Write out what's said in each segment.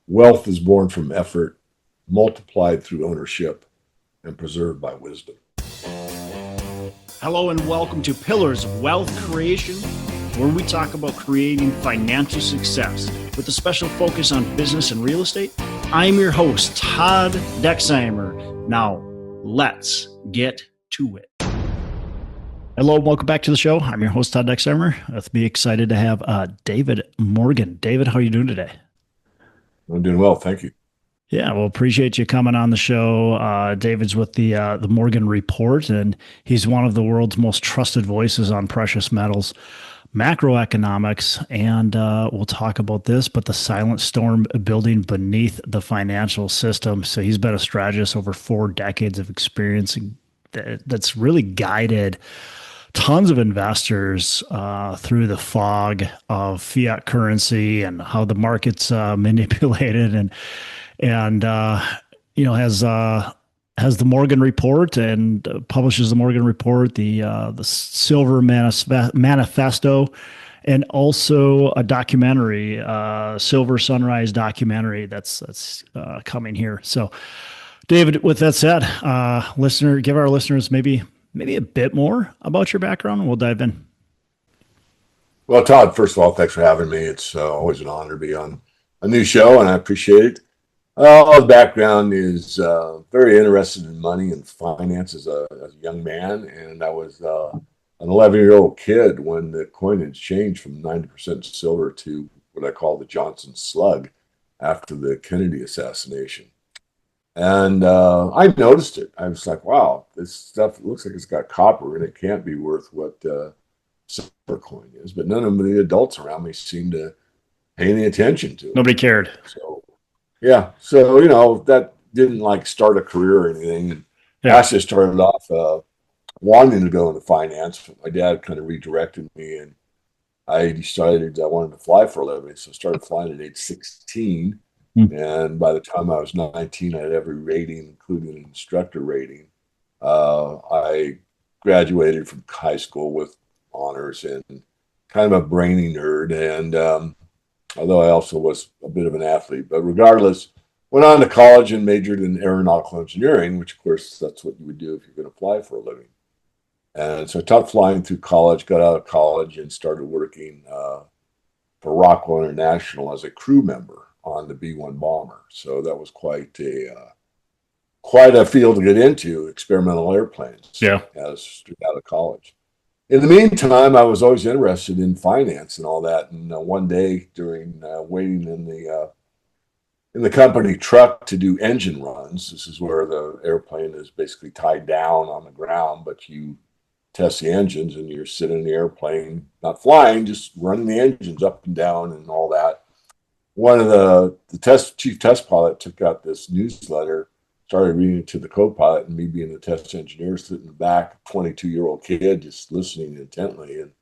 Wealth is born from effort, multiplied through ownership, and preserved by wisdom. Hello and welcome to Pillars of Wealth Creation, where we talk about creating financial success with a special focus on business and real estate. I'm your host, Todd Dexheimer. Now, let's get to it. Hello and welcome back to the show. I'm your host, Todd Dexheimer. Let's be excited to have David Morgan. David, how are you doing today? I'm doing well, thank you. Yeah, well, appreciate you coming on the show. David's with the Morgan Report, and he's one of the world's most trusted voices on precious metals, macroeconomics, and we'll talk about this, but the silent storm building beneath the financial system. So he's been a strategist over 4 decades of experience that's really guided tons of investors through the fog of fiat currency and how the market's manipulated and has the Morgan Report and publishes the Morgan Report, the Silver Manifesto, and also a documentary, Silver Sunrise documentary that's coming here. So, David, with that said, give our listeners maybe a bit more about your background, and we'll dive in. Well, Todd, first of all, thanks for having me. It's always an honor to be on a new show, and I appreciate it. The background is very interested in money and finance as a young man, and I was an 11-year-old kid when the coinage changed from 90% silver to what I call the Johnson slug after the Kennedy assassination. And I noticed it. I was like, wow, this stuff looks like it's got copper and it can't be worth what silver coin is. But none of the adults around me seemed to pay any attention to it. Nobody cared. So, yeah. So, that didn't start a career or anything. And Yeah. Actually started off wanting to go into finance. My dad kind of redirected me and I decided I wanted to fly for a living. So I started flying at age 16. And by the time I was 19, I had every rating, including an instructor rating. I graduated from high school with honors and kind of a brainy nerd. And although I also was a bit of an athlete, but regardless, went on to college and majored in aeronautical engineering, which of course that's what you would do if you're going to fly for a living. And so I taught flying through college, got out of college and started working for Rockwell International as a crew member on the B-1 bomber. So that was quite a field to get into, experimental airplanes. Yeah. As straight out of college. In the meantime, I was always interested in finance and all that. And one day during waiting in the company truck to do engine runs, this is where the airplane is basically tied down on the ground, but you test the engines and you're sitting in the airplane, not flying, just running the engines up and down and all that. One of the chief test pilot took out this newsletter, started reading it to the co-pilot, and me being the test engineer sitting in the back, 22-year-old kid, just listening intently. And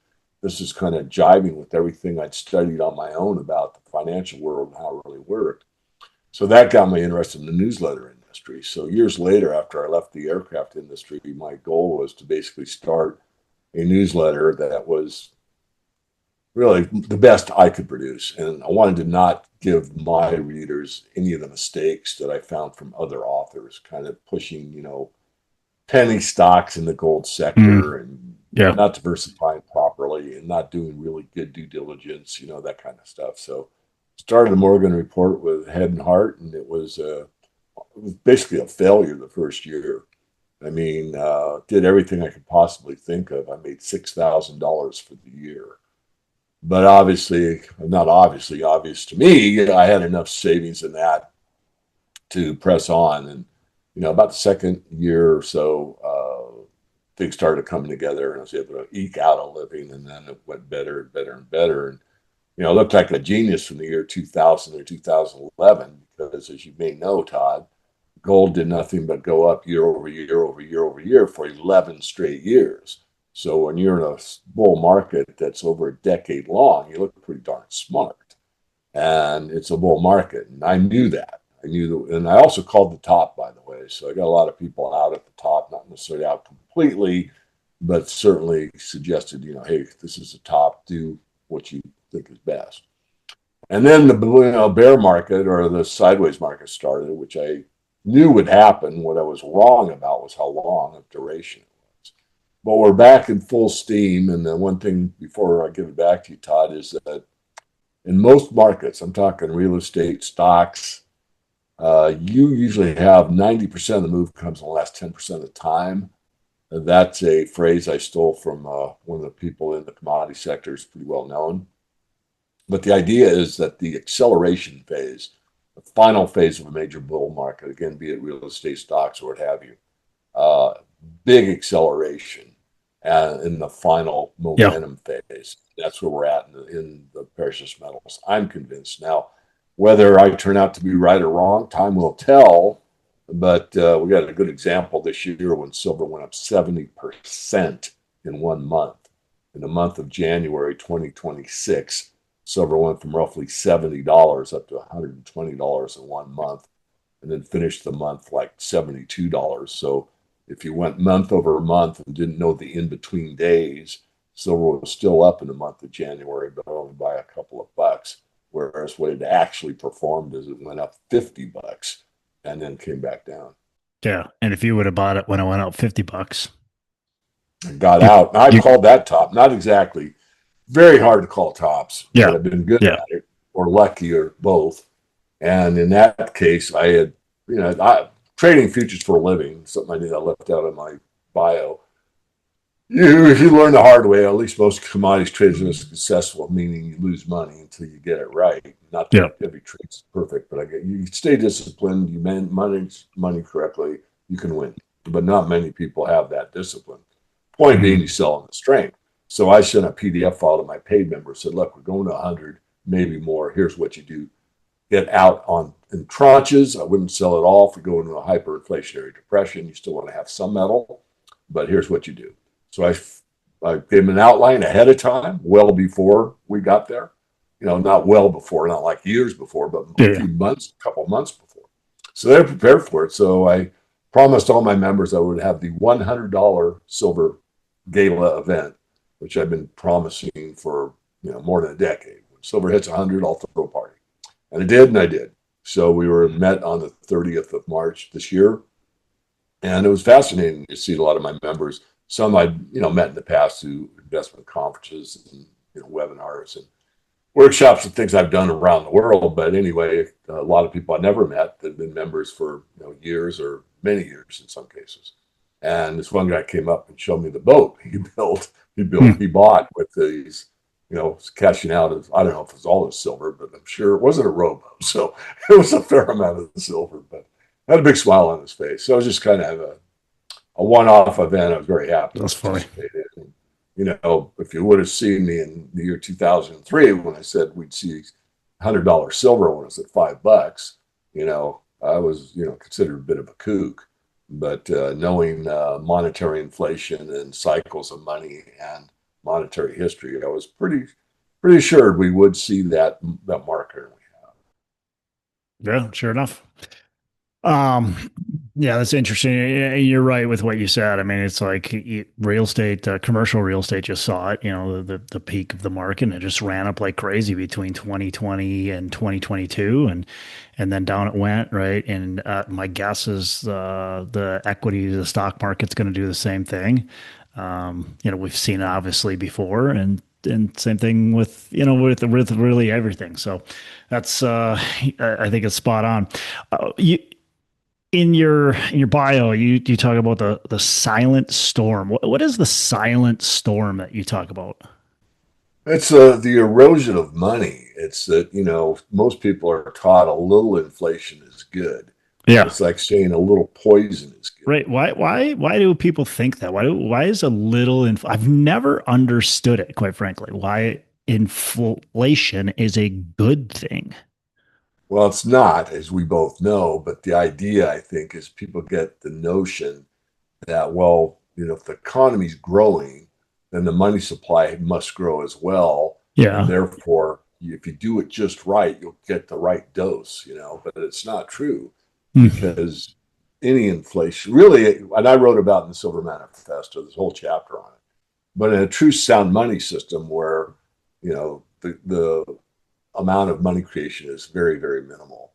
this is kind of jiving with everything I'd studied on my own about the financial world and how it really worked. So that got me interested in the newsletter industry. So years later, after I left the aircraft industry, my goal was to basically start a newsletter that was really the best I could produce. And I wanted to not give my readers any of the mistakes that I found from other authors, kind of pushing, penny stocks in the gold sector and not diversifying properly and not doing really good due diligence, that kind of stuff. So started the Morgan Report with head and heart, and it was basically a failure the first year. I mean, did everything I could possibly think of. I made $6,000 for the year. But obvious to me, I had enough savings in that to press on. And, about the second year or so, things started coming together and I was able to eke out a living. And then it went better and better and better. And, I looked like a genius from the year 2000 or 2011, because as you may know, Todd, gold did nothing but go up year over year over year over year for 11 straight years. So when you're in a bull market that's over a decade long, you look pretty darn smart. And it's a bull market. And I knew that. And I also called the top, by the way. So I got a lot of people out at the top, not necessarily out completely, but certainly suggested, hey, this is the top, do what you think is best. And then the bear market or the sideways market started, which I knew would happen. What I was wrong about was how long of duration it was. But we're back in full steam. And the one thing before I give it back to you, Todd, is that in most markets, I'm talking real estate, stocks, you usually have 90% of the move comes in the last 10% of the time. That's a phrase I stole from one of the people in the commodity sector, is pretty well known. But the idea is that the acceleration phase, the final phase of a major bull market, again, be it real estate, stocks, or what have you, uh, big acceleration in the final Yeah. momentum phase. That's where we're at in the precious metals. I'm convinced. Now, whether I turn out to be right or wrong, time will tell. But we got a good example this year when silver went up 70% in 1 month. In the month of January 2026, silver went from roughly $70 up to $120 in 1 month, and then finished the month like $72. So if you went month over month and didn't know the in-between days, silver was still up in the month of January, but only by a couple of bucks. Whereas what it actually performed is it went up $50 and then came back down. Yeah. And if you would have bought it when it went up $50, And got you, out. And I you, called that top. Not exactly. Very hard to call tops, but yeah. I've been good Yeah. at it, or lucky, or both. And in that case, I had, trading futures for a living, something I left out of my bio. You learn the hard way. At least most commodities traders are successful, meaning you lose money until you get it right. Not Yeah. that every trade's perfect, but you stay disciplined. You manage money correctly, you can win. But not many people have that discipline. Point being, you sell on the strength. So I sent a PDF file to my paid members. Said, "Look, we're going to 100, maybe more. Here's what you do: get out in tranches. I wouldn't sell it all if we go into a hyperinflationary depression. You still want to have some metal, but here's what you do." So I gave them an outline ahead of time, well before we got there. Not well before, not like years before, but a few months, a couple months before. So they're prepared for it. So I promised all my members I would have the $100 silver gala event, which I've been promising for more than a decade. When silver hits 100, I'll throw a party. And I did, and I did. So we were met on the 30th of March this year. And it was fascinating to see a lot of my members. Some I'd met in the past through investment conferences and webinars and workshops and things I've done around the world. But anyway, a lot of people I never met that have been members for years or many years in some cases. And this one guy came up and showed me the boat he bought with these, cashing out of, I don't know if it was all his silver, but I'm sure it wasn't a rowboat. So it was a fair amount of the silver, but had a big smile on his face. So it was just kind of a one-off event. I was very happy That's to funny. participate in. If you would have seen me in the year 2003 when I said we'd see $100 silver when it was at $5, I was considered a bit of a kook. But knowing monetary inflation and cycles of money and monetary history, I was pretty assured we would see that marker. Yeah, sure enough. Yeah, that's interesting. You're right with what you said. I mean, it's like real estate, commercial real estate just saw it, the peak of the market, and it just ran up like crazy between 2020 and 2022, and then down it went, right? And my guess is the equity, the stock market's going to do the same thing. We've seen it obviously before, and same thing with with really everything. So that's I think it's spot on. You in your bio, you talk about the silent storm. What is the silent storm that you talk about? It's the erosion of money. It's that most people are taught a little inflation is good. Yeah. It's like saying a little poison is good. Right. Why do people think that? Why is a little I've never understood it, quite frankly. Why inflation is a good thing. Well, it's not, as we both know, but the idea, I think, is people get the notion that, well, if the economy's growing, then the money supply must grow as well. And Yeah. therefore, if you do it just right, you'll get the right dose, but it's not true Hmm. because any inflation really, and I wrote about in the Silver Manifesto, this whole chapter on it, but in a true sound money system where, the amount of money creation is very, very minimal.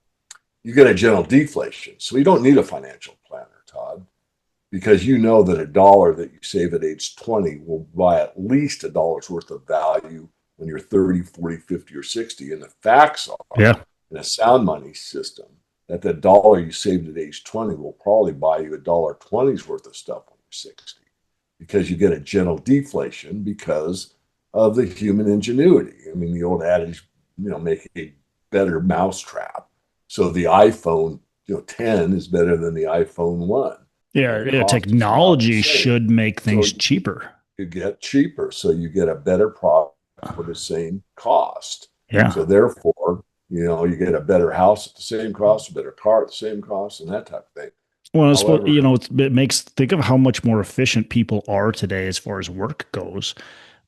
You get a general deflation. So you don't need a financial planner, Todd, because you know that a dollar that you save at age 20 will buy at least a dollar's worth of value when you're 30, 40, 50, or 60. And the facts are, Yeah. in a sound money system, that the dollar you saved at age 20 will probably buy you a dollar 20's worth of stuff when you're 60, because you get a gentle deflation because of the human ingenuity. I mean, the old adage, make a better mousetrap. So the iPhone, 10 is better than the iPhone 1. Yeah. The Yeah. cost is about the Technology same. should make So things cheaper. you get cheaper. So you get a better product for the same cost. Yeah. So therefore, you get a better house at the same cost, a better car at the same cost, and that type of thing. Well, However, it makes think of how much more efficient people are today as far as work goes,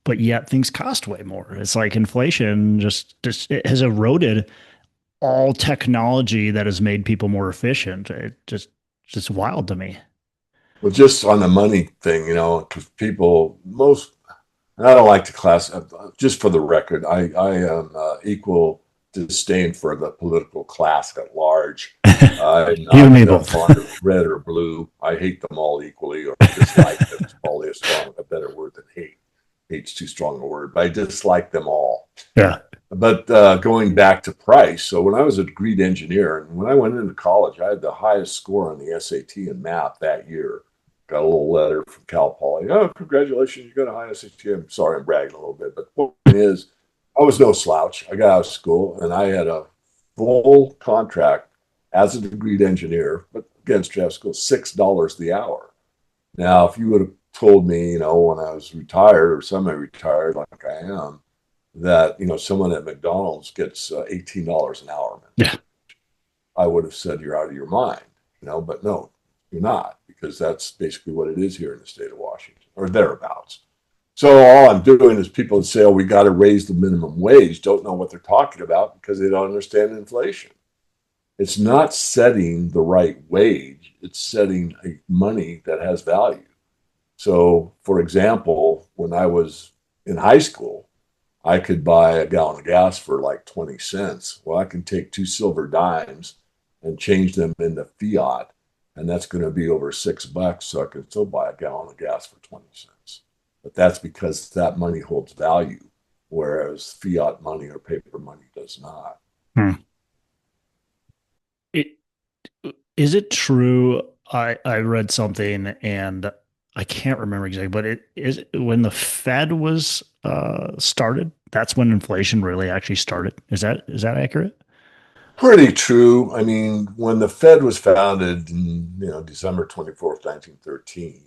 but yet things cost way more. It's like inflation just it has eroded all technology that has made people more efficient. It just wild to me. well, just on the money thing, because I don't like to class, just for the record, I am equal disdain for the political class at large. I'm You and not me both. fond of red or blue. I hate them all equally, or dislike them is probably a better word than hate. Hate's too strong a word, but I dislike them all. Yeah. But going back to price, so when I was a degreed engineer, and when I went into college, I had the highest score on the SAT and math that year. Got a little letter from Cal Poly. Oh, congratulations, you got a high SAT. I'm sorry, I'm bragging a little bit, but the point is, I was no slouch. I got out of school and I had a full contract as a degreed engineer, but again, straight school, $6 the hour. Now, if you would have told me, when I was retired or semi-retired, like I am, that someone at McDonald's gets $18 an hour, Yeah. I would have said you're out of your mind, but no, you're not, because that's basically what it is here in the state of Washington or thereabouts. So all I'm doing is people that say, oh, we got to raise the minimum wage, don't know what they're talking about because they don't understand inflation. It's not setting the right wage, it's setting a money that has value. So, for example, when I was in high school, I could buy a gallon of gas for like 20 cents. Well, I can take two silver dimes and change them into fiat, and that's going to be over $6. So I can still buy a gallon of gas for 20 cents. But that's because that money holds value, whereas fiat money or paper money does not. Hmm. It, is it true? I read something and I can't remember exactly, but it is when the Fed was started, that's when inflation really actually started. Is that accurate? Pretty true. I mean, when the Fed was founded in, December 24th, 1913,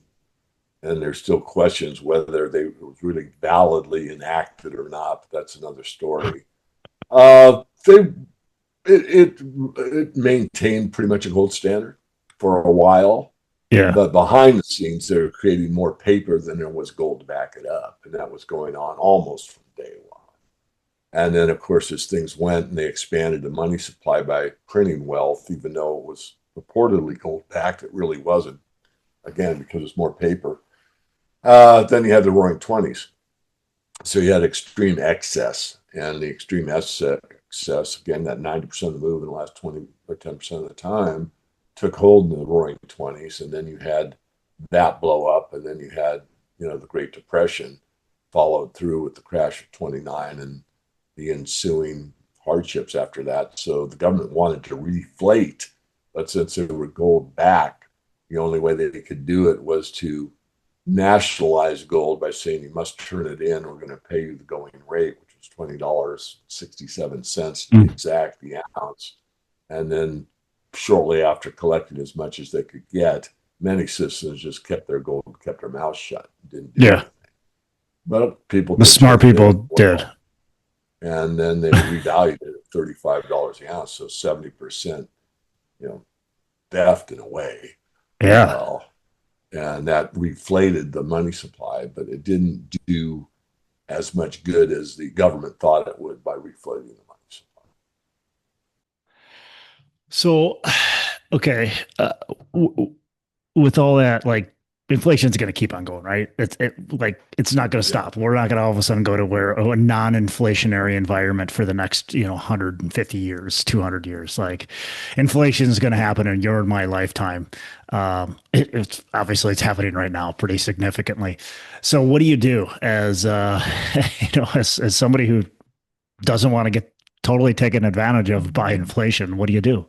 and there's still questions whether they were really validly enacted or not, but that's another story. They it maintained pretty much a gold standard for a while, Yeah. but behind the scenes, they were creating more paper than there was gold to back it up, and that was going on almost from day one. And then, of course, as things went and they expanded the money supply by printing wealth, even though it was purportedly gold backed, it really wasn't. Again, because it's more paper. Then you had the Roaring Twenties, so you had extreme excess, and the extreme excess, again, that 90% of the move in the last 20 or 10% of the time took hold in the Roaring Twenties, and then you had that blow up, and then you had the Great Depression followed through with the crash of 29 and the ensuing hardships after that. So the government wanted to reflate, but since they were gold back, the only way that they could do it was to nationalize gold by saying you must turn it in. We're going to pay you the going rate, which was $20.67 to be Mm. exact, the ounce. And then shortly after collecting as much as they could get, many citizens just kept their gold and kept their mouths shut, didn't do Yeah. anything. But people The did smart start doing people it. did. Well, and then they revalued it at $35 an ounce, so 70%, you know, theft in a way. Yeah. Uh, and that reflated the money supply, but it didn't do as much good as the government thought it would by reflating the money supply. So, okay, with all that, like inflation is going to keep on going, right? It's not going to stop. We're not going to all of a sudden go to where a non-inflationary environment for the next 150 years, 200 years. Like inflation is going to happen in your and my lifetime. It's obviously it's happening right now pretty significantly. So what do you do as as somebody who doesn't want to get totally taken advantage of by inflation? What do you do?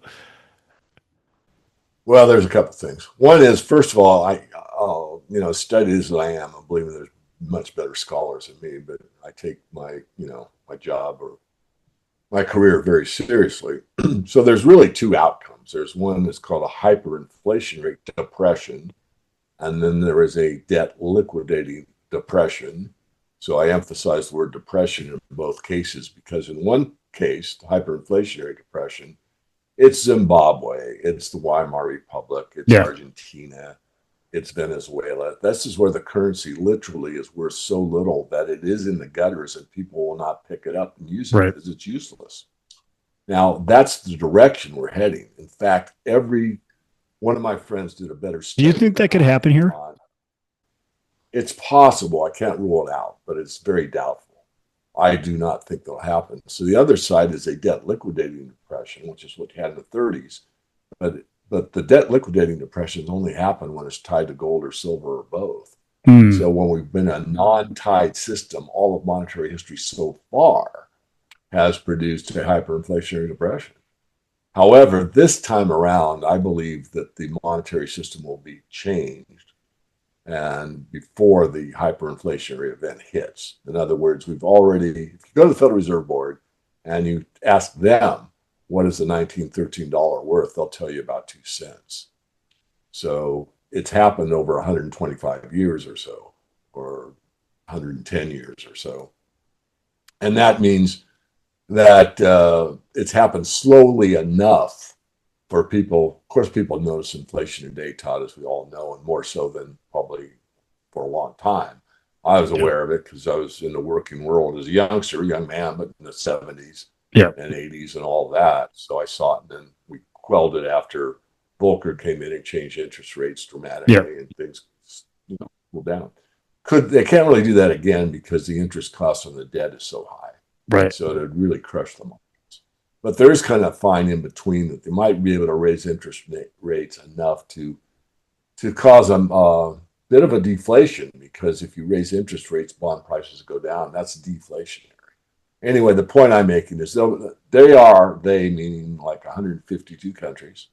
Well, there's a couple things. One is, first of all, studied as I am, I believe there's much better scholars than me, but I take my job or my career very seriously. So there's really two outcomes. There's one that's called a hyperinflationary depression, and then there is a debt liquidating depression. So I emphasize the word depression in both cases because in one case, the hyperinflationary depression, it's Zimbabwe, it's the Weimar Republic, it's Yeah. Argentina, it's Venezuela. This is where the currency literally is worth so little that it is in the gutters and people will not pick it up and use it Right. because it's useless. Now, that's the direction we're heading. In fact, every one of my friends did a better Do you study think than that could I happen here? on. It's possible. I can't rule it out, but it's very doubtful. I do not think that'll happen. So the other side is a debt liquidating depression, which is what you had in the 30s. But the debt liquidating depressions only happen when it's tied to gold or silver or both. Hmm. So when we've been a non-tied system, all of monetary history so far has produced a hyperinflationary depression. However, this time around, I believe that the monetary system will be changed and before the hyperinflationary event hits. In other words, if you go to the Federal Reserve Board and you ask them, what is the 1913 dollar worth? They'll tell you about 2 cents. So it's happened over 125 years or so, or 110 years or so. And that means that it's happened slowly enough for people. Of course, people notice inflation today, Todd, as we all know, and more so than probably for a long time. I was Yeah. aware of it because I was in the working world as a young man, but in the 70s Yeah. and 80s and all that. So I saw it, and then we quelled it after Volcker came in and changed interest rates Yeah. dramatically, and things cooled down. They can't really do that again because the interest cost on the debt is so high. Right. So it would really crush the markets. But there is kind of a fine in between that they might be able to raise interest rates enough to cause a bit of a deflation, because if you raise interest rates, bond prices go down. That's deflationary. Anyway, the point I'm making is they meaning like 152 countries,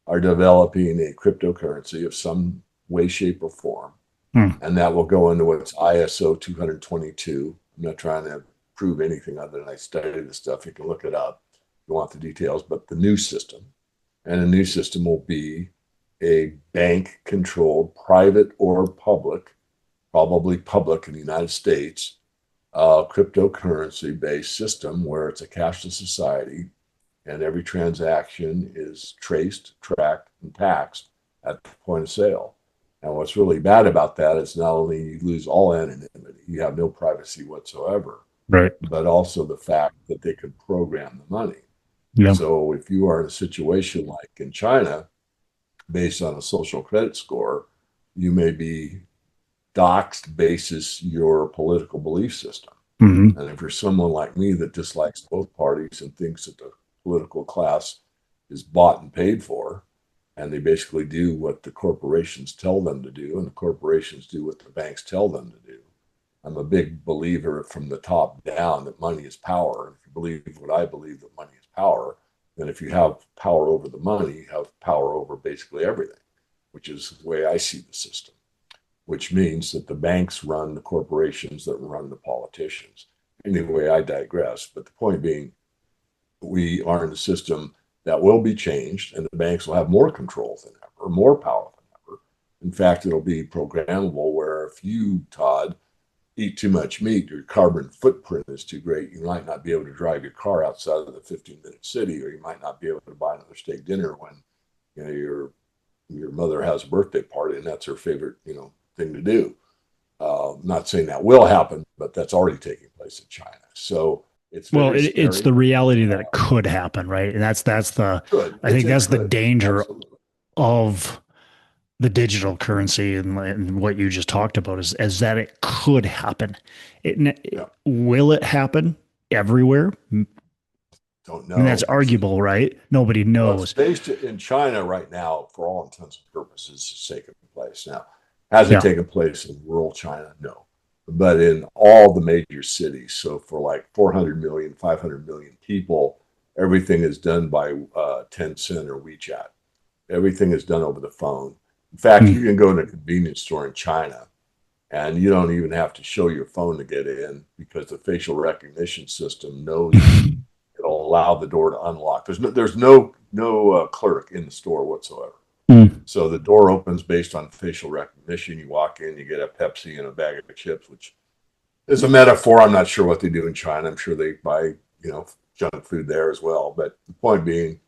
are developing a cryptocurrency of some way, shape, or form. Hmm. And that will go into what's ISO 222. I'm not trying to prove anything other than I studied this stuff. You can look it up if you want the details, but the new system. And the new system will be a bank controlled, private or public, probably public in the United States, cryptocurrency based system where it's a cashless society and every transaction is traced, tracked, and taxed at the point of sale. And what's really bad about that is not only you lose all anonymity, you have no privacy whatsoever, Right. but also the fact that they can program the money. Yeah. So if you are in a situation like in China, based on a social credit score, you may be doxed basis your political belief system. Mm-hmm. And if you're someone like me that dislikes both parties and thinks that the political class is bought and paid for, and they basically do what the corporations tell them to do, and the corporations do what the banks tell them to do. I'm a big believer from the top down that money is power. And if you believe what I believe, that money is power, then if you have power over the money, you have power over basically everything, which is the way I see the system, which means that the banks run the corporations that run the politicians. Anyway, I digress. But the point being, we are in a system that will be changed, and the banks will have more control than ever, more power than ever. In fact, it'll be programmable where if you, Todd, eat too much meat, your carbon footprint is too great, you might not be able to drive your car outside of the 15-minute city, or you might not be able to buy another steak dinner when your mother has a birthday party and that's her favorite thing to do. Not saying that will happen, but that's already taking place in China. So it's very It's scary. the reality that it could happen, right? And that's the Good. I think It that's the could. danger Absolutely. of the digital currency and what you just talked about is that it could happen. Yeah. Will it happen everywhere? I Don't mean, that's know. arguable, right? Nobody Well, it's knows. based in China right now, for all intents and purposes, it's taking place. Now, has it Yeah. taken place in rural China? No. But in all the major cities, so for like 400 million, 500 million people, everything is done by Tencent or WeChat. Everything is done over the phone. In fact, you Mm. can go to a convenience store in China and you don't even have to show your phone to get in because the facial recognition system knows it'll allow the door to unlock. There's no clerk in the store whatsoever. Mm. So the door opens based on facial recognition. You walk in, you get a Pepsi and a bag of chips, which is a metaphor. I'm not sure what they do in China. I'm sure they buy, junk food there as well. But the point being,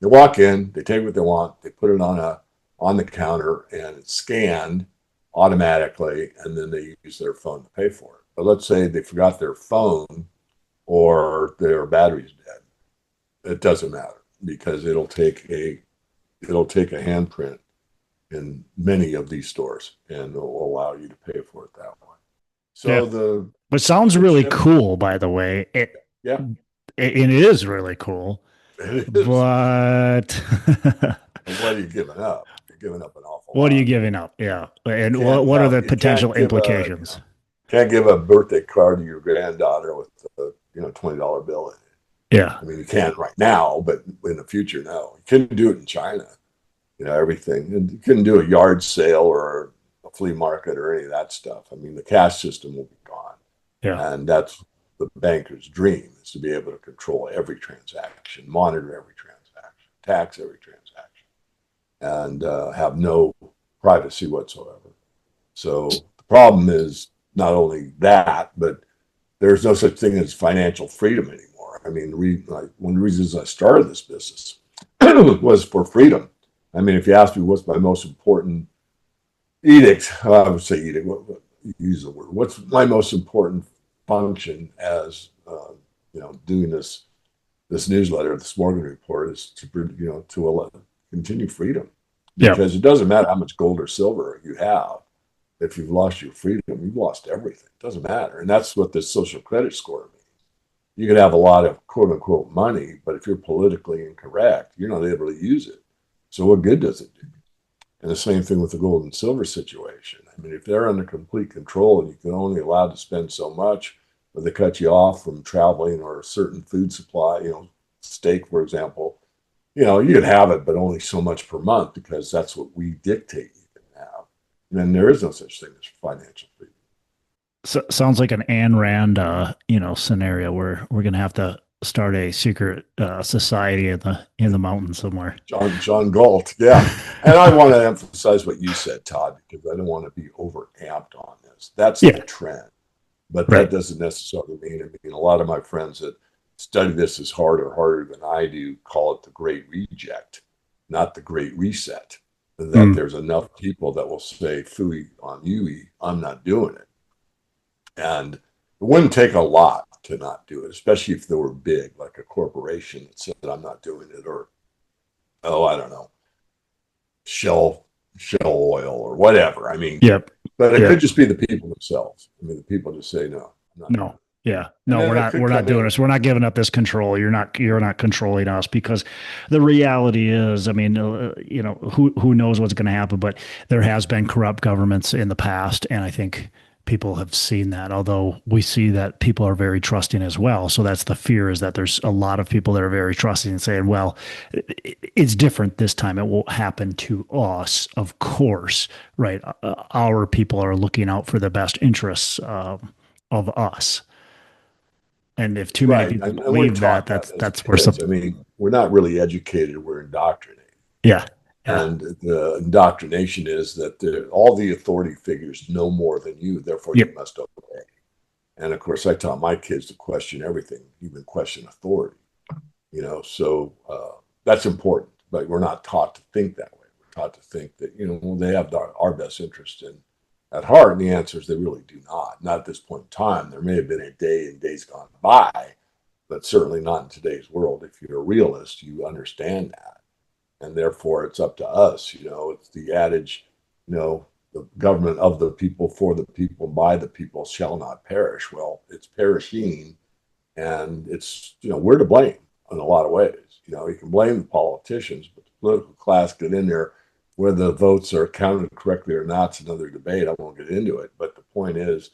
they walk in, they take what they want, they put it on the counter, and it's scanned automatically, and then they use their phone to pay for it. But let's say they forgot their phone or their battery's dead. It doesn't matter because it'll take a handprint in many of these stores and it'll allow you to pay for it that way. Yeah. So But sounds the really chip, cool, by the way. yeah, It is really cool, it is. but And what are you giving up? You're giving up an awful what are you lot. giving up? Yeah. You And can't what are have the you can't potential give a implications? can't give a birthday card to your granddaughter with a $20 bill in it. Yeah. I mean, you can right now, but in the future, no. You couldn't do it in China. Everything. And you couldn't do a yard sale or a flea market or any of that stuff. I mean, the cash system will be gone. Yeah. And that's the banker's dream is to be able to control every transaction, monitor every transaction, tax every transaction, and have no privacy whatsoever. So the problem is not only that, but there's no such thing as financial freedom anymore. I mean, one of the reasons I started this business was for freedom. I mean, if you ask me what's my most important edict, I would say edict. Use the word. What's my most important function as doing this newsletter, this Morgan Report, is to continue freedom, Yeah. because it doesn't matter how much gold or silver you have. If you've lost your freedom, you've lost everything. It doesn't matter, and that's what this social credit score means. You could have a lot of quote unquote money, but if you're politically incorrect, you're not able to use it. So what good does it do? And the same thing with the gold and silver situation. I mean, if they're under complete control and you can only allowed to spend so much, or they cut you off from traveling or a certain food supply, steak, for example, you could have it, but only so much per month because that's what we dictate you can have. And then there is no such thing as financial freedom. So, sounds like an Ayn Rand, scenario where we're going to have to start a secret society in the mountains somewhere. John Galt, yeah. And I want to emphasize what you said, Todd, because I don't want to be over amped on this. That's the Yeah. trend. But that Right. doesn't necessarily mean a lot of my friends that study this as hard or harder than I do call it the great reject, not the great reset. That Mm. there's enough people that will say, "Fooey on you, I'm not doing it." And it wouldn't take a lot to not do it, especially if they were big, like a corporation that said, "I'm not doing it," or, oh, I don't know, Shell oil or whatever. I mean, Yep. but it could Yep. just be the people themselves. I mean, the people just say, "No, I'm not doing No. it." Yeah. And No, then it we're could not come doing in. this. We're not giving up this control. You're not controlling us, because the reality is, I mean, who knows what's going to happen, but there has been corrupt governments in the past, and I think people have seen that, although we see that people are very trusting as well. So that's the fear, is that there's a lot of people that are very trusting and saying, well, it's different this time. It won't happen to us, of course, right? Our people are looking out for the best interests of us. And if too many Right. people And we're believe that, taught that that's as that's where kids. I something. mean, we're not really educated, we're indoctrinated. Yeah, yeah, And the indoctrination is that all the authority figures know more than you, therefore you yep, must obey. And of course, I taught my kids to question everything, even question authority. So that's important. But we're not taught to think that way. We're taught to think that they have our best interest at heart, and the answer is they really do not. Not at this point in time. There may have been a day in days gone by, but certainly not in today's world. If you're a realist, you understand that, and therefore it's up to us. It's the adage: the government of the people, for the people, by the people shall not perish. Well, it's perishing, and it's, we're to blame in a lot of ways. You can blame the politicians, but the political class get in there. Whether the votes are counted correctly or not, it's another debate. I won't get into it. But the point is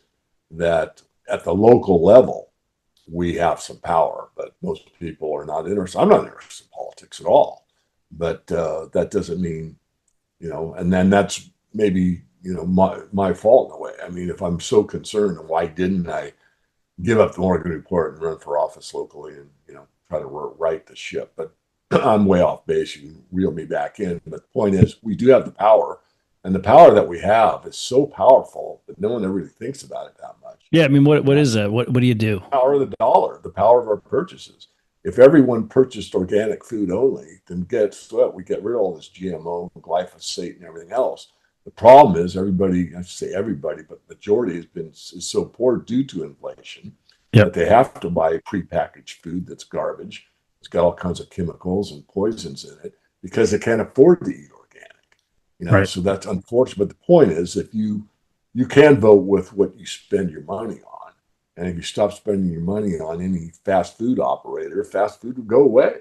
that at the local level, we have some power, but most people are not interested. I'm not interested in politics at all. But that doesn't mean, and then that's maybe, my fault in a way. I mean, if I'm so concerned, why didn't I give up the Morgan Report and run for office locally and, try to right the ship? But I'm way off base. You can reel me back in. But the point is, we do have the power, and the power that we have is so powerful that no one ever really thinks about it that much. Yeah, I mean, what is that? What do you do? Power of the dollar, the power of our purchases. If everyone purchased organic food only, then guess what? We get rid of all this GMO, glyphosate, and everything else. The problem is everybody, I should say everybody, but the majority is so poor due to inflation that they have to buy prepackaged food that's garbage. It's got all kinds of chemicals and poisons in it because they can't afford to eat organic. Right. So that's unfortunate. But the point is, if you can vote with what you spend your money on, and if you stop spending your money on any fast food operator, fast food will go away.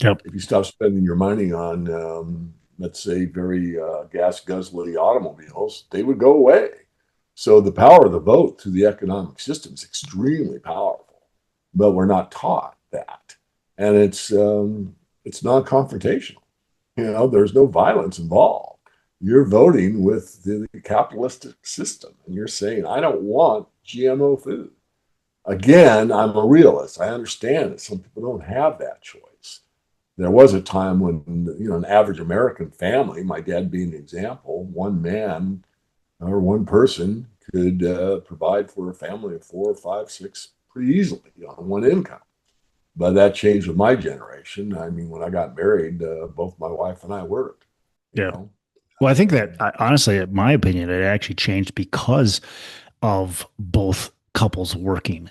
Yep. If you stop spending your money on, let's say, very gas guzzling automobiles, they would go away. So the power of the vote through the economic system is extremely powerful, but we're not taught that, and it's non-confrontational. There's no violence involved. You're voting with the capitalistic system, and you're saying, I don't want GMO food. Again, I'm a realist. I understand that some people don't have that choice. There was a time when, an average American family, my dad being an example, one man or one person could provide for a family of 4, 5, 6 pretty easily on one income. But that changed with my generation. I mean, when I got married, both my wife and I worked. Yeah. Well, I think that honestly, in my opinion, it actually changed because of both couples working.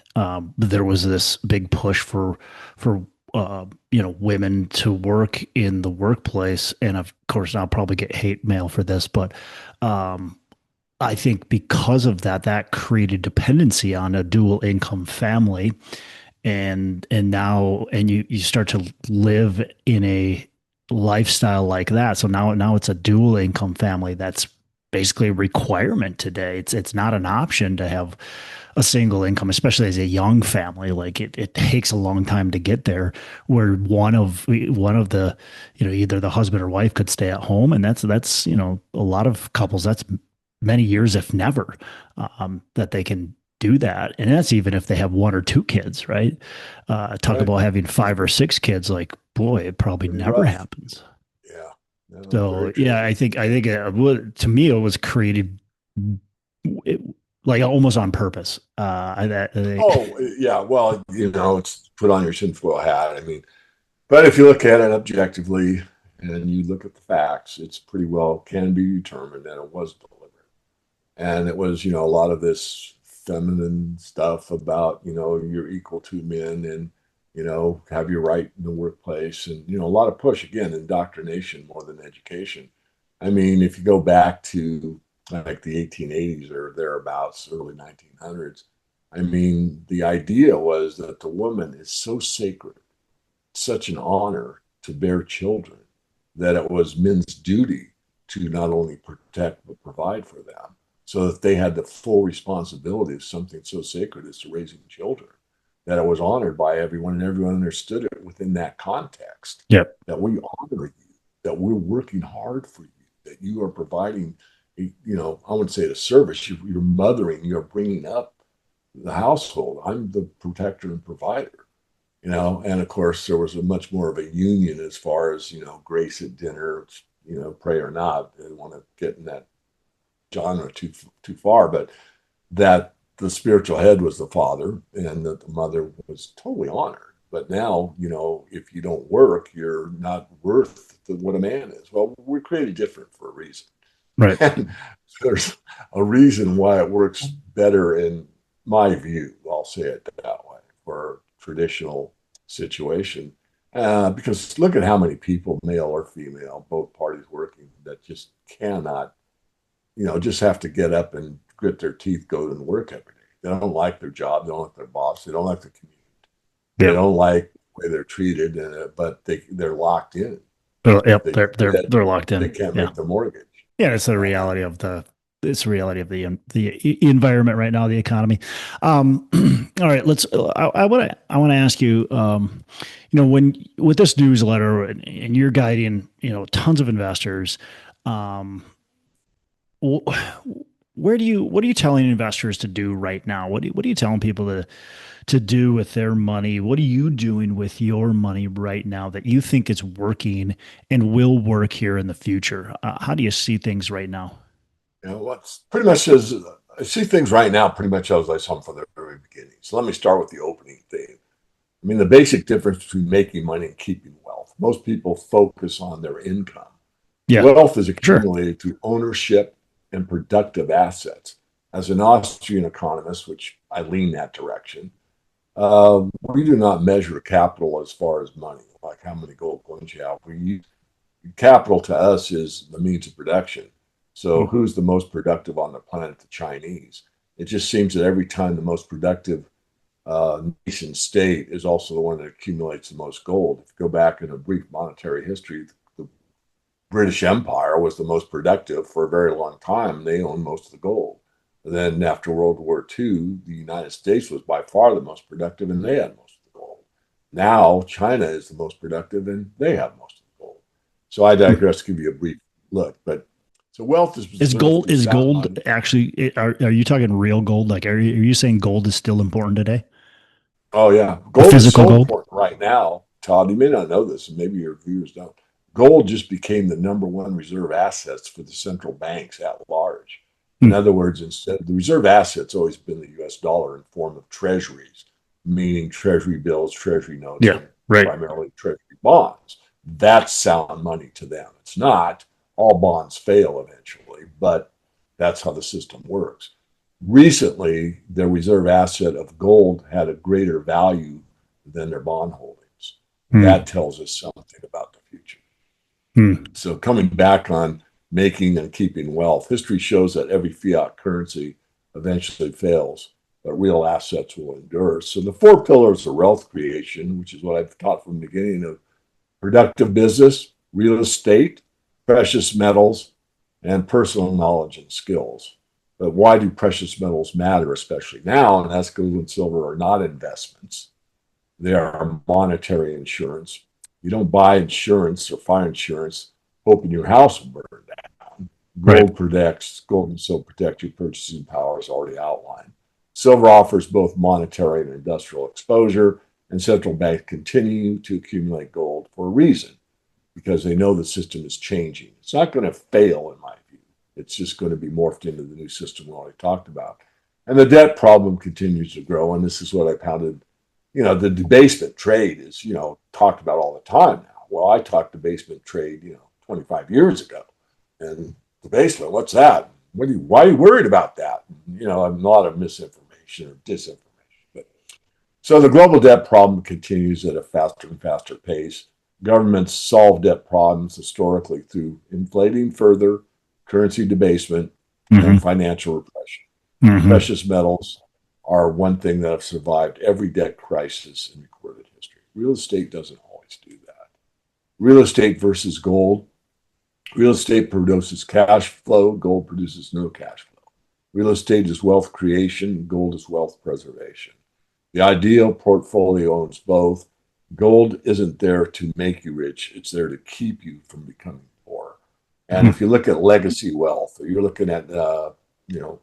There was this big push for women to work in the workplace, and of course, I'll probably get hate mail for this, but I think because of that, that created dependency on a dual income family, and you start to live in a lifestyle like that. So now it's a dual income family. That's basically a requirement today. It's not an option to have a single income, especially as a young family. Like it takes a long time to get there, where one of the, either the husband or wife could stay at home. And that's, a lot of couples, that's many years, if never, that they can do that. And that's even if they have 1 or 2 kids, right? Talk about having 5 or 6 kids, like, boy, it probably Pretty never rough. happens. Yeah. No, So yeah, I think to me, it was created like almost on purpose. Yeah. Well, it's put on your tinfoil hat. I mean, but if you look at it objectively and you look at the facts, it's pretty well can be determined that it was deliberate. And it was, a lot of this feminine stuff about, you're equal to men and, have your right in the workplace. And, a lot of push, again, indoctrination more than education. I mean, if you go back to like the 1880s or thereabouts, early 1900s, I mean, the idea was that the woman is so sacred, such an honor to bear children, that it was men's duty to not only protect but provide for them, so that they had the full responsibility of something so sacred as to raising children, that it was honored by everyone, and everyone understood it within that context. Yep. That we honor you, that we're working hard for you, that you are providing, I wouldn't say a service, you're mothering, you're bringing up the household. I'm the protector and provider, and of course there was a much more of a union as far as, grace at dinner, pray or not. I didn't want to get in that genre too far, but that the spiritual head was the father and that the mother was totally honored. But now, if you don't work, you're not worth what a man is. Well, we're created different for a reason. Right. And there's a reason why it works better in my view, I'll say it that way, for a traditional situation. Because look at how many people, male or female, both parties working, that just cannot just have to get up and grit their teeth, go to work every day. They don't like their job. They don't like their boss. They don't like the commute. They Yep. don't like the way they're treated, but they're locked in. Yep. They They're locked they in. can't Yeah. make the mortgage. Yeah. It's the Uh, reality of it's the reality of the environment right now, the economy. All right. I want to ask you, when with this newsletter and you're guiding, tons of investors, um, what are you telling investors to do right now? What are you telling people to do with their money? What are you doing with your money right now that you think is working and will work here in the future? How do you see things right now? what's pretty much as I see things right now, pretty much as I saw them from the very beginning. So let me start with the opening thing. I mean, the basic difference between making money and keeping wealth. Most people focus on their income. Yeah, Wealth is sure. accumulated through ownership and productive assets. As an Austrian economist, which I lean that direction, we do not measure capital as far as money, like how many gold coins you have. Capital to us is the means of production. So Mhm. who's the most productive on the planet? The Chinese. It just seems that every time the most productive nation state is also the one that accumulates the most gold. If you go back in a brief monetary history, the British Empire was the most productive for a very long time. They owned most of the gold. And then after World War II, the United States was by far the most productive, and they had most of the gold. Now China is the most productive, and they have most of the gold. So I digress to give you a brief look. But so wealth is Is preserved gold through is sound gold money. actually? Are you talking real gold? Like, are you saying gold is still important today? Oh yeah, The gold is physical so gold? important right now, Todd. You may not know this, and maybe your viewers don't. Gold just became the number one reserve assets for the central banks at large. In Hmm. other words, instead the reserve asset's always been the U.S. dollar in form of treasuries, meaning treasury bills, treasury notes, Yeah. and Right. primarily treasury bonds. That's sound money to them. It's not. All bonds fail eventually, but that's how the system works. Recently, their reserve asset of gold had a greater value than their bond holdings. Hmm. That tells us something about the future. Hmm. So, coming back on making and keeping wealth, history shows that every fiat currency eventually fails, but real assets will endure. So, the four pillars of wealth creation, which is what I've taught from the beginning of productive business, real estate, precious metals, and personal knowledge and skills. But why do precious metals matter, especially now? And that's gold and silver are not investments, they are monetary insurance. You don't buy insurance or fire insurance hoping your house will burn down. Right. Gold and silver protect your purchasing power, as already outlined. Silver offers both monetary and industrial exposure, and central banks continue to accumulate gold for a reason, because they know the system is changing. It's not going to fail, in my view. It's just going to be morphed into the new system we already talked about. And the debt problem continues to grow. And this is what I pounded. The debasement trade is, talked about all the time now. Well, I talked debasement trade, 25 years ago. And debasement, what's that? Why are you worried about that? A lot of misinformation or disinformation. But so the global debt problem continues at a faster and faster pace. Governments solve debt problems historically through inflating further, currency debasement, and Hmm. financial repression. Hmm. Precious metals are one thing that have survived every debt crisis in recorded history. Real estate doesn't always do that. Real estate versus gold. Real estate produces cash flow, gold produces no cash flow. Real estate is wealth creation, gold is wealth preservation. The ideal portfolio owns both. Gold isn't there to make you rich, it's there to keep you from becoming poor. And if Hmm. you look at legacy wealth, or you're looking at, you know,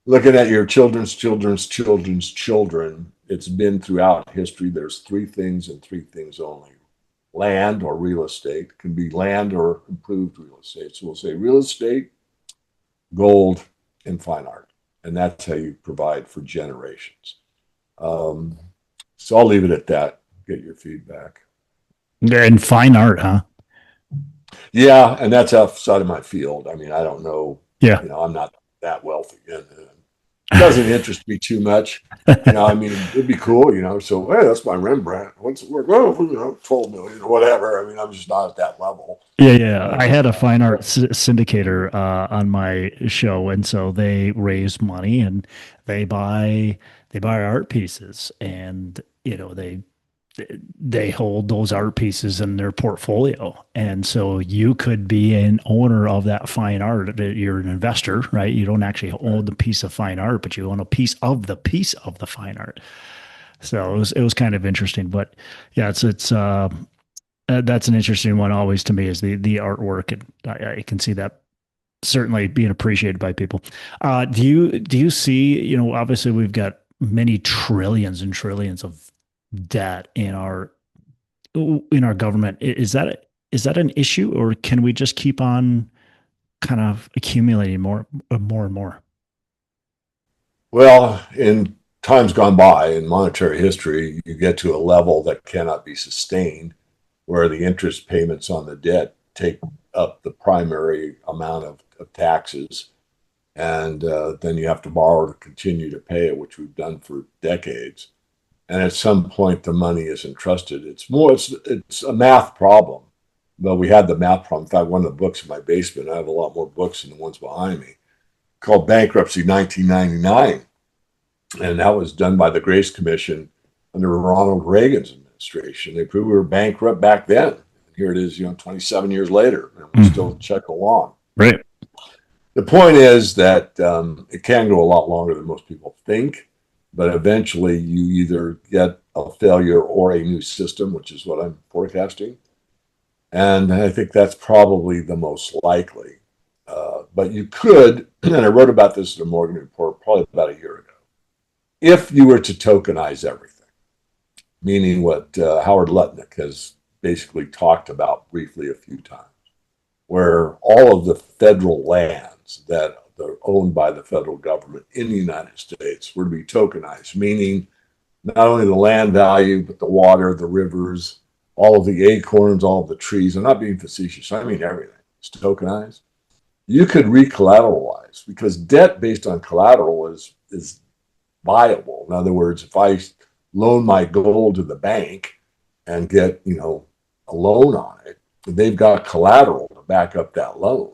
looking at your children's children's children's children, it's been throughout history. There's three things and three things only: land or real estate. It can be land or improved real estate. So we'll say real estate, gold, and fine art. And that's how you provide for generations. Um, so I'll leave it at that. Get your feedback. And fine art, huh? Yeah, and that's outside of my field. I mean, I don't know. Yeah. I'm not that wealthy. doesn't interest me too much. I mean, it'd be cool, So, hey, that's my Rembrandt. What's it worth? Oh, 12 million or whatever. I mean, I'm just not at that level. Yeah. I had a fine art syndicator on my show, and so they raise money and they buy they buy art pieces, and they hold those art pieces in their portfolio. And so you could be an owner of that fine art. You're an investor, right? You don't actually own the piece of fine art, but you own a piece of the fine art. So it was kind of interesting. But yeah, it's that's an interesting one always to me, is the artwork, and I can see that certainly being appreciated by people. Do you see, obviously we've got many trillions and trillions of debt in our government. Is that an issue, or can we just keep on kind of accumulating more and more? Well, in times gone by in monetary history, you get to a level that cannot be sustained, where the interest payments on the debt take up the primary amount of taxes. And then you have to borrow to continue to pay it, which we've done for decades. And at some point, the money isn't trusted. It's a math problem. But we had the math problem. In fact, one of the books in my basement, I have a lot more books than the ones behind me, called Bankruptcy 1999. And that was done by the Grace Commission under Ronald Reagan's administration. They proved we were bankrupt back then. Here it is, 27 years later, and we're still chugging along. Right. The point is that it can go a lot longer than most people think, but eventually you either get a failure or a new system, which is what I'm forecasting. And I think that's probably the most likely. But you could, and I wrote about this in a Morgan report probably about a year ago, if you were to tokenize everything, meaning what Howard Lutnick has basically talked about briefly a few times, where all of the federal lands that are owned by the federal government in the United States were to be tokenized, meaning not only the land value, but the water, the rivers, all of the acorns, all of the trees. I'm not being facetious. I mean everything. It's tokenized. You could recollateralize, because debt based on collateral is viable. In other words, if I loan my gold to the bank and get, a loan on it, they've got collateral to back up that loan.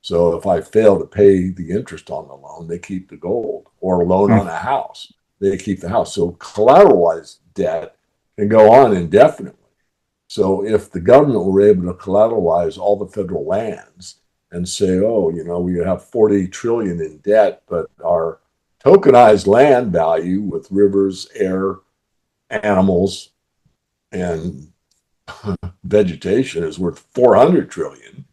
So if I fail to pay the interest on the loan, they keep the gold, or a loan on a house, they keep the house. So collateralized debt can go on indefinitely. So if the government were able to collateralize all the federal lands and say, oh, we have 40 trillion in debt, but our tokenized land value with rivers, air, animals, and vegetation is worth 400 trillion.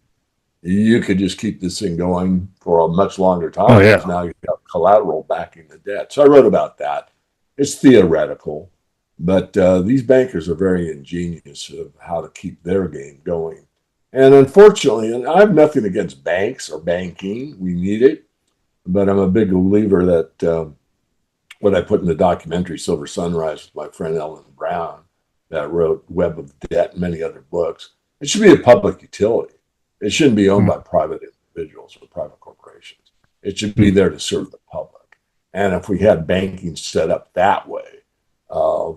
You could just keep this thing going for a much longer time. Oh, yeah. Because now you have collateral backing the debt. So I wrote about that. It's theoretical, but these bankers are very ingenious of how to keep their game going. And unfortunately, and I have nothing against banks or banking, we need it, but I'm a big believer that what I put in the documentary Silver Sunrise with my friend Ellen Brown, that wrote Web of Debt and many other books, it should be a public utility. It shouldn't be owned by private individuals or private corporations. It should be there to serve the public. And if we had banking set up that way,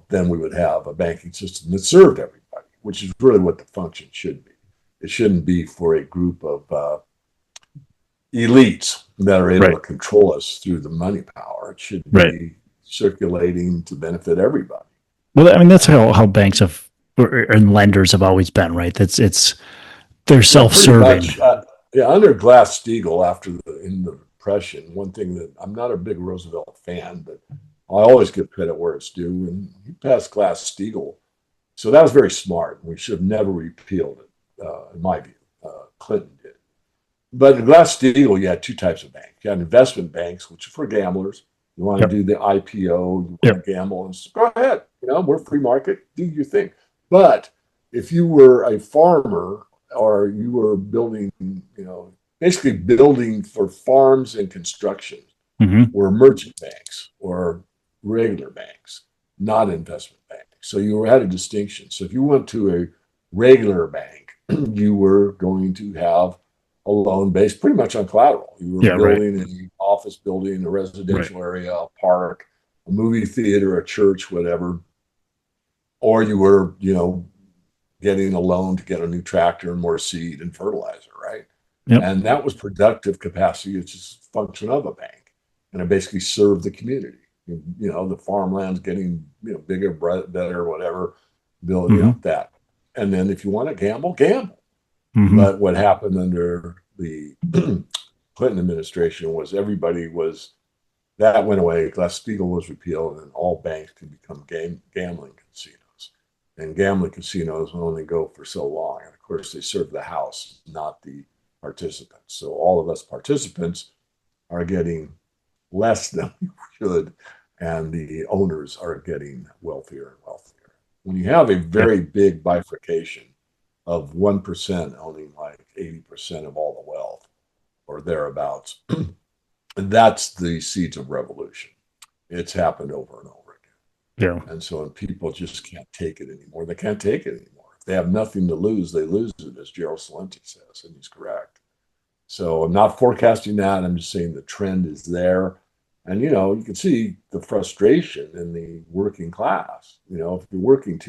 then we would have a banking system that served everybody, which is really what the function should be. It shouldn't be for a group of elites that are able to control us through the money power. It should be circulating to benefit everybody. Well, I mean, that's how banks and lenders have always been, right? They're self-serving. Under Glass-Steagall, in the Depression, one thing that I'm not a big Roosevelt fan, but I always give credit where it's due, and he passed Glass-Steagall. So that was very smart. We should have never repealed it, in my view. Clinton did. But in Glass-Steagall, you had two types of banks. You had investment banks, which are for gamblers. You want to do the IPO, you want to gamble, and go ahead. We're free market, do your thing. But if you were a farmer, or you were building, basically building for farms and construction, were merchant banks or regular banks, not investment banks. So you had a distinction. So if you went to a regular bank, you were going to have a loan based pretty much on collateral. You were Yeah. Right. building an office building, a Right. residential area, a park, a movie theater, a church, whatever, or you were, getting a loan to get a new tractor and more seed and fertilizer, right? Yep. And that was productive capacity. It's just a function of a bank. And it basically served the community. The farmland's getting, bigger, better, whatever, build, Mm-hmm. that. And then if you want to gamble, gamble. Mm-hmm. But what happened under the Clinton administration was that went away. Glass-Steagall was repealed, and all banks could become gambling casinos. And gambling casinos will only go for so long. And of course, they serve the house, not the participants. So all of us participants are getting less than we should, and the owners are getting wealthier and wealthier. When you have a Yep. very big bifurcation of 1% owning like 80% of all the wealth or thereabouts, that's the seeds of revolution. It's happened over and over again. Yeah. And so people just can't take it anymore. They can't take it anymore. If they have nothing to lose, they lose it, as Gerald Celente says, and he's correct. So I'm not forecasting that. I'm just saying the trend is there. And, you can see the frustration in the working class. If you're working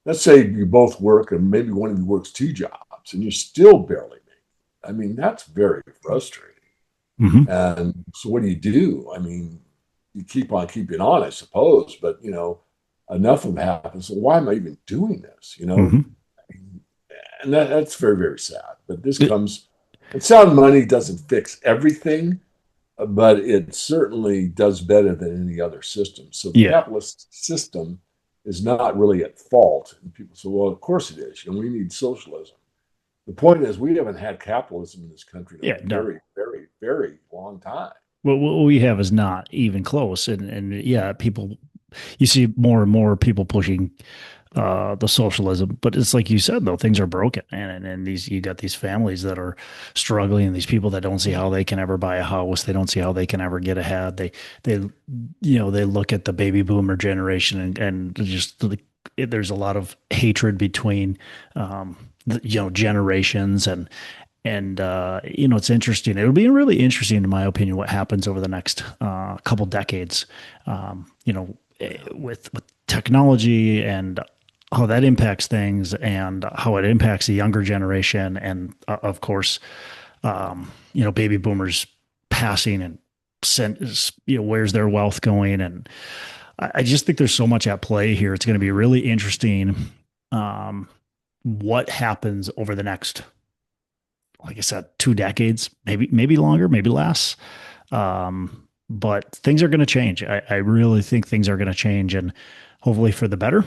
let's say you both work and maybe one of you works 2 jobs and you still barely make it. I mean, that's very frustrating. Mm-hmm. And so what do you do? I mean, you keep on keeping on, I suppose, but, enough of it happens. So why am I even doing this? Mm-hmm. And that's very, very sad. But and sound money doesn't fix everything, but it certainly does better than any other system. So the Yeah. capitalist system is not really at fault. And people say, well, of course it is. We need socialism. The point is, we haven't had capitalism in this country in Yeah. a No. very, very, very long time. What we have is not even close, and yeah, you see more and more people pushing the socialism, but it's like you said, though, things are broken, and you got these families that are struggling, and these people that don't see how they can ever buy a house, they don't see how they can ever get ahead. They they look at the baby boomer generation and just there's a lot of hatred between generations, and it's interesting. It'll be really interesting, in my opinion, what happens over the next couple decades. With technology and how that impacts things, and how it impacts the younger generation, and of course, baby boomers passing and where's their wealth going, and I just think there's so much at play here. It's going to be really interesting. What happens over the next, like I said, 2 decades, maybe longer, maybe less. But things are going to change. I really think things are going to change, and hopefully for the better,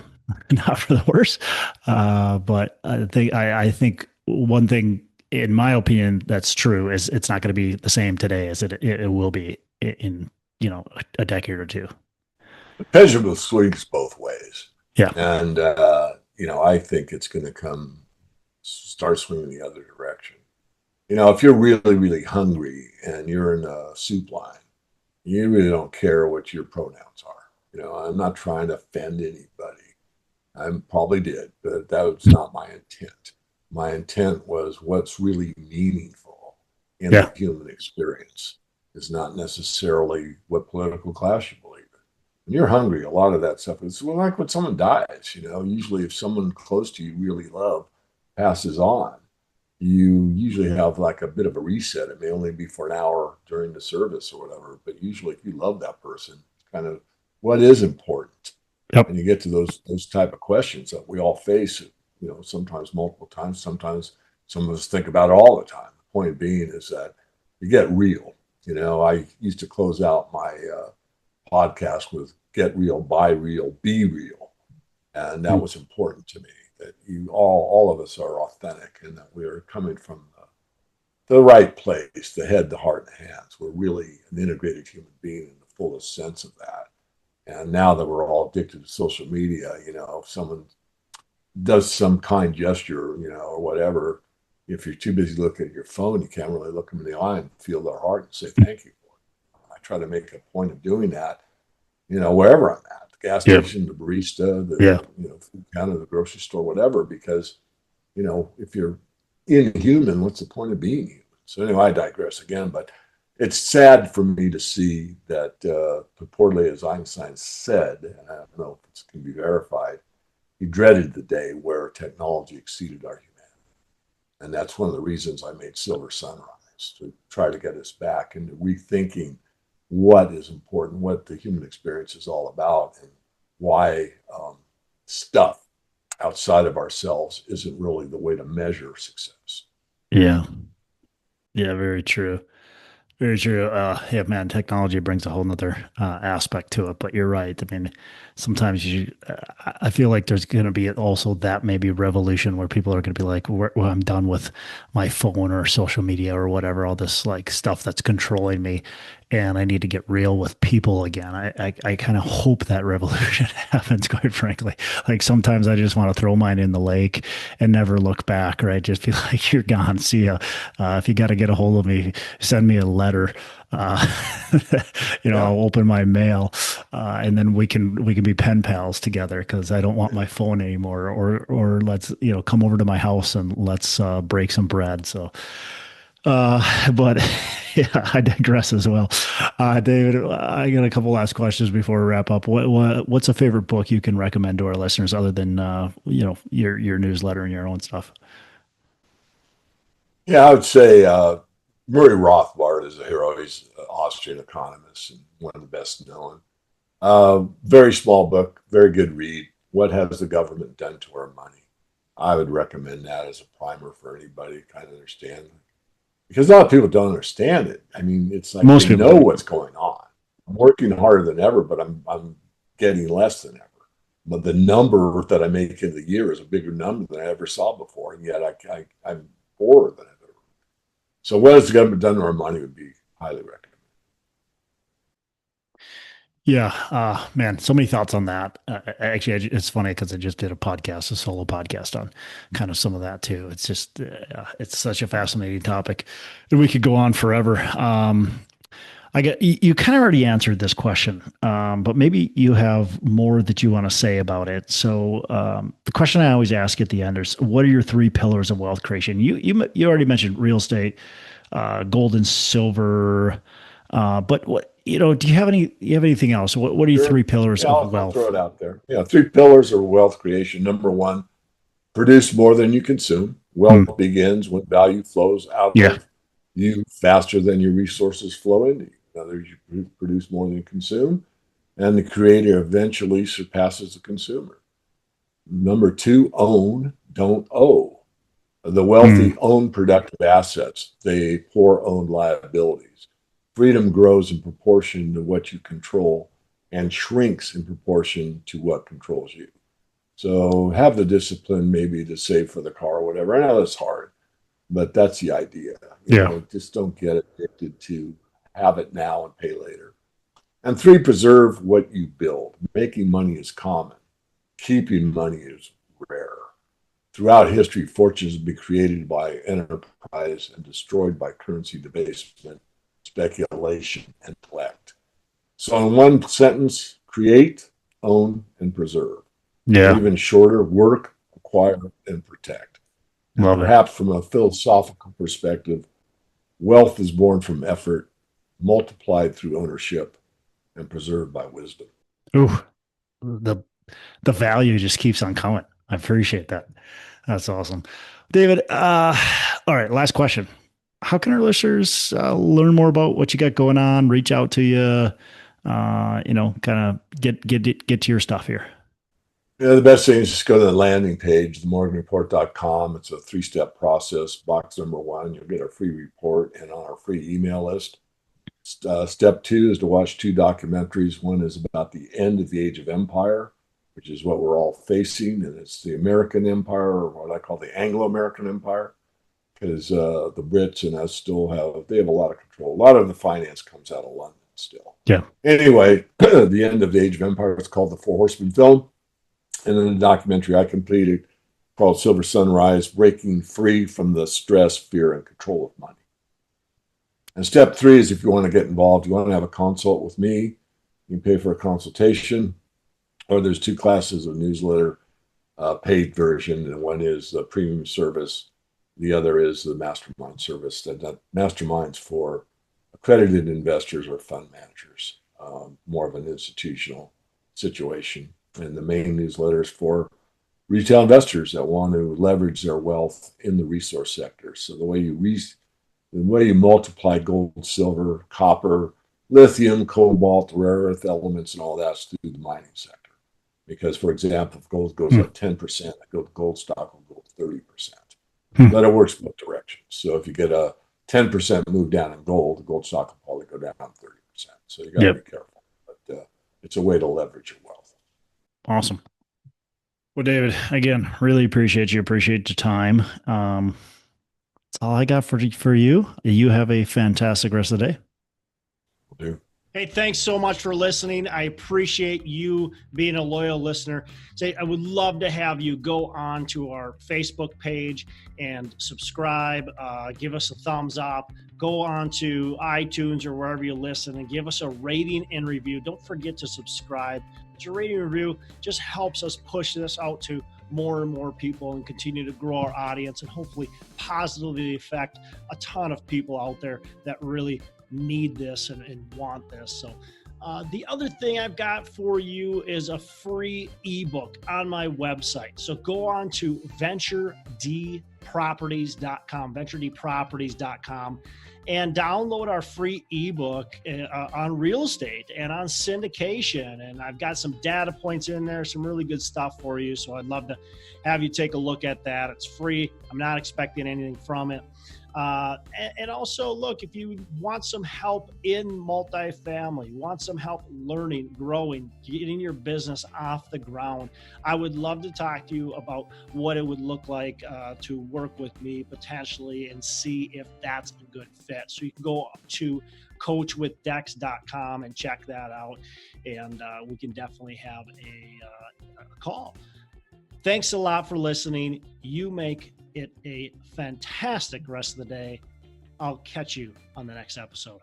not for the worse. But I think one thing, in my opinion, that's true is it's not going to be the same today as it will be in a decade or two. The pendulum swings both ways. Yeah. And, I think it's going to start swinging the other direction. If you're really, really hungry and you're in a soup line, you really don't care what your pronouns are. I'm not trying to offend anybody. I probably did, but that was not my intent. My intent was what's really meaningful in the Yeah. human experience is not necessarily what political class you believe in. When you're hungry, a lot of that stuff is like when someone dies. Usually if someone close to you really love passes on, you usually have like a bit of a reset. It may only be for an hour during the service or whatever, but usually if you love that person, it's kind of what is important. Yep. And you get to those type of questions that we all face, sometimes multiple times, sometimes some of us think about it all the time. The point being is that you get real. I used to close out my podcast with get real, buy real, be real. And that was important to me, that all of us are authentic and that we're coming from the right place, the head, the heart, and the hands. We're really an integrated human being in the fullest sense of that. And now that we're all addicted to social media, if someone does some kind gesture, or whatever, if you're too busy looking at your phone, you can't really look them in the eye and feel their heart and say thank you. I try to make a point of doing that, wherever I'm at, the gas Yeah. station, the barista, Yeah. food counter, the grocery store, whatever, because, if you're inhuman, what's the point of being human? So anyway, I digress again, but it's sad for me to see that purportedly, as Einstein said, and I don't know if it can be verified, he dreaded the day where technology exceeded our humanity. And that's one of the reasons I made Silver Sunrise, to try to get us back into rethinking what is important, what the human experience is all about, and why stuff outside of ourselves isn't really the way to measure success. Yeah. Yeah, very true. Very true. Yeah, man, technology brings a whole nother aspect to it, but you're right. I mean, sometimes I feel like there's going to be also that maybe revolution where people are going to be like, well, I'm done with my phone or social media or whatever, all this like stuff that's controlling me. And I need to get real with people again. I kind of hope that revolution happens, quite frankly. Like sometimes I just want to throw mine in the lake and never look back, right? Just be like, you're gone. See ya. If you got to get a hold of me, send me a letter. Uh, Yeah. I'll open my mail, and then we can be pen pals together because I don't want my phone anymore. Or let's come over to my house and let's break some bread. So, but yeah, I digress as well. David, I got a couple last questions before we wrap up. What's a favorite book you can recommend to our listeners other than your newsletter and your own stuff? Yeah, I would say Murray Rothbard is a hero. He's an Austrian economist and one of the best known. Very small book, very good read. What has the government done to our money? I would recommend that as a primer for anybody to kind of understand. Because a lot of people don't understand it. I mean, it's like Most they people know don't. what's going on. I'm working harder than ever, but I'm getting less than ever. But the number that I make in the year is a bigger number than I ever saw before, and yet I'm poorer than I've ever. So what has the government done to our money would be highly recommended. Yeah, man, so many thoughts on that. Actually, it's funny because I just did a solo podcast on kind of some of that too. It's just, it's such a fascinating topic, and we could go on forever. I get you kind of already answered this question, but maybe you have more that you want to say about it. So, the question I always ask at the end is, what are your three pillars of wealth creation? You already mentioned real estate, gold and silver. But do you have anything else? What are your Sure. three pillars Yeah, of I'll throw wealth? it out there. Yeah, three pillars of wealth creation. Number one, produce more than you consume. Hmm. Wealth begins when value flows out Yeah. of you faster than your resources flow into you. In other words, you produce more than you consume, and the creator eventually surpasses the consumer. Number two, own, don't owe. The Hmm. wealthy own productive assets, the poor own liabilities. Freedom grows in proportion to what you control and shrinks in proportion to what controls you. So have the discipline maybe to save for the car or whatever. I know that's hard, but that's the idea. Yeah. Just don't get addicted to have it now and pay later. And three, preserve what you build. Making money is common. Keeping money is rare. Throughout history, fortunes have been created by enterprise and destroyed by currency debasement, speculation, and neglect. So, in one sentence, create, own, and preserve. Or Yeah. even shorter, work, acquire, and protect. And Love it. perhaps from a philosophical perspective, wealth is born from effort, multiplied through ownership, and preserved by wisdom. Ooh, the the value just keeps on coming. I appreciate that. That's awesome. David, all right, last question. How can our listeners learn more about what you got going on, reach out to you, kind of get to your stuff here? The best thing is just go to the landing page, themorganreport.com. It's a three-step process. Box number one, you'll get a free report and on our free email list. Step two is to watch two documentaries. One is about the end of the age of empire, which is what we're all facing, and it's the American empire, or what I call the Anglo-American empire, because the Brits and us they have a lot of control. A lot of the finance comes out of London still. Yeah. Anyway, the end of the age of empire is called the Four Horsemen film. And then the documentary I completed called Silver Sunrise, Breaking Free from the Stress, Fear, and Control of Money. And step three is if you want to get involved, you want to have a consult with me, you can pay for a consultation, or there's two classes of newsletter, paid version, and one is the premium service. The other is the mastermind service, that masterminds for accredited investors or fund managers, more of an institutional situation. And the main newsletters for retail investors that want to leverage their wealth in the resource sector. So the way you multiply gold, silver, copper, lithium, cobalt, rare earth elements, and all that's through the mining sector. Because, for example, if gold goes up 10%, the gold stock will go up 30%. But it works both directions. So if you get a 10% move down in gold, the gold stock will probably go down 30%. So you got to be careful. But it's a way to leverage your wealth. Awesome. Well, David, again, really appreciate you. Appreciate your time. That's all I got for you. You have a fantastic rest of the day. Will do. Hey, thanks so much for listening. I appreciate you being a loyal listener. I would love to have you go on to our Facebook page and subscribe. Give us a thumbs up. Go on to iTunes or wherever you listen and give us a rating and review. Don't forget to subscribe. Your rating and review just helps us push this out to more and more people and continue to grow our audience and hopefully positively affect a ton of people out there that really need this and want this. So the other thing I've got for you is a free ebook on my website. So go on to venturedproperties.com, and download our free ebook on real estate and on syndication. And I've got some data points in there, some really good stuff for you. So I'd love to have you take a look at that. It's free. I'm not expecting anything from it. And also, look, if you want some help in multifamily, want some help learning, growing, getting your business off the ground, I would love to talk to you about what it would look like to work with me potentially and see if that's a good fit. So you can go to coachwithdex.com and check that out, and we can definitely have a call. Thanks a lot for listening. You make it a fantastic rest of the day. I'll catch you on the next episode.